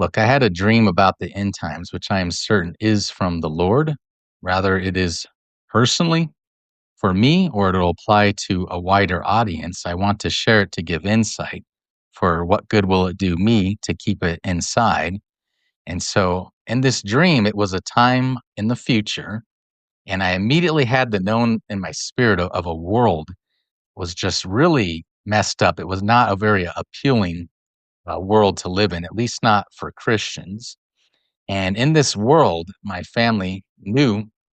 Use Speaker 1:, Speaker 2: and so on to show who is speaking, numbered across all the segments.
Speaker 1: Look, I had a dream about the end times, which I am certain is from the Lord. Rather, it is personally for me, or it'll apply to a wider audience. I want to share it to give insight. For what good will it do me to keep it inside? And so, in this dream, it was a time in the future, and I immediately had the known in my spirit of a world was just really messed up. It was not a very appealing world to live in, at least not for Christians. And in this world, my family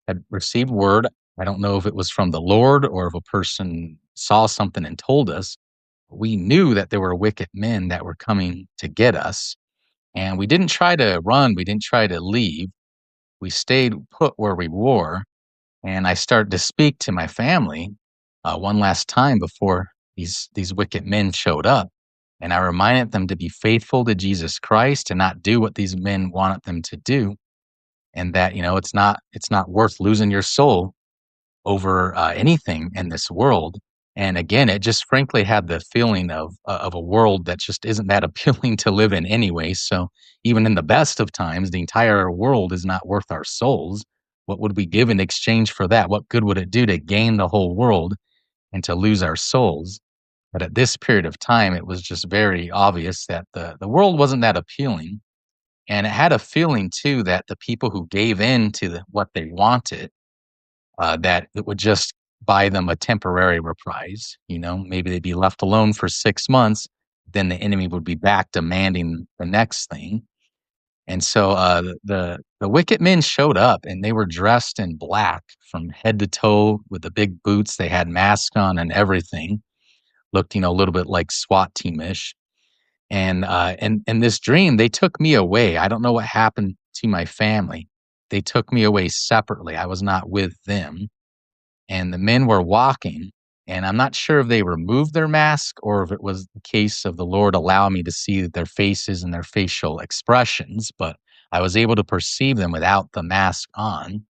Speaker 1: had received word. I don't know if it was from the Lord or if a person saw something and told us. We knew that there were wicked men that were coming to get us. And we didn't try to run, we didn't try to leave. We stayed put where we were. And I started to speak to my family one last time before these wicked men showed up. And I reminded them to be faithful to Jesus Christ and not do what these men wanted them to do, and that it's not worth losing your soul over anything in this world. And again, it just frankly had the feeling of a world that just isn't that appealing to live in anyway. So even in the best of times, the entire world is not worth our souls. What would we give in exchange for that? What good would it do to gain the whole world and to lose our souls? But at this period of time, it was just very obvious that the world wasn't that appealing. And it had a feeling too that the people who gave in to what they wanted, that it would just buy them a temporary reprise. Maybe they'd be left alone for 6 months. Then the enemy would be back demanding the next thing. And so the wicked men showed up, and they were dressed in black from head to toe with the big boots. They had masks on and everything. Looked, a little bit like SWAT team-ish. And in this dream, they took me away. I don't know what happened to my family. They took me away separately. I was not with them. And the men were walking, and I'm not sure if they removed their mask or if it was the case of the Lord allow me to see their faces and their facial expressions, but I was able to perceive them without the mask on.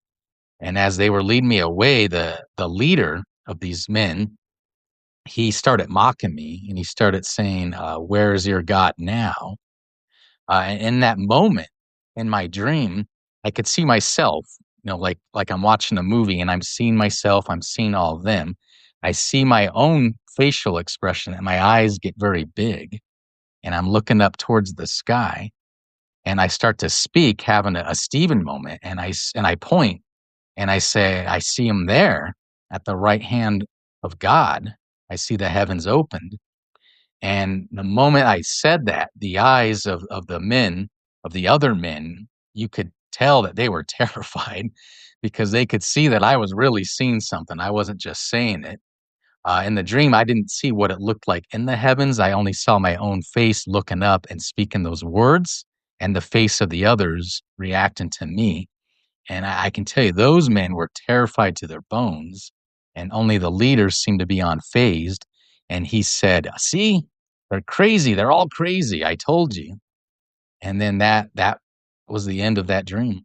Speaker 1: And as they were leading me away, the leader of these men, he started mocking me, and he started saying, "Where is your God now?" And in that moment, in my dream, I could see myself, like I'm watching a movie and I'm seeing myself, I'm seeing all of them. I see my own facial expression and my eyes get very big, and I'm looking up towards the sky, and I start to speak, having a Stephen moment, and I point and I say, "I see him there at the right hand of God. I see the heavens opened." And the moment I said that, the eyes of the men, of the other men, you could tell that they were terrified because they could see that I was really seeing something. I wasn't just saying it. In the dream, I didn't see what it looked like in the heavens. I only saw my own face looking up and speaking those words, and the face of the others reacting to me. And I can tell you, those men were terrified to their bones, and only the leaders seemed to be unfazed. And he said, "See, they're crazy. They're all crazy. I told you." And then that was the end of that dream.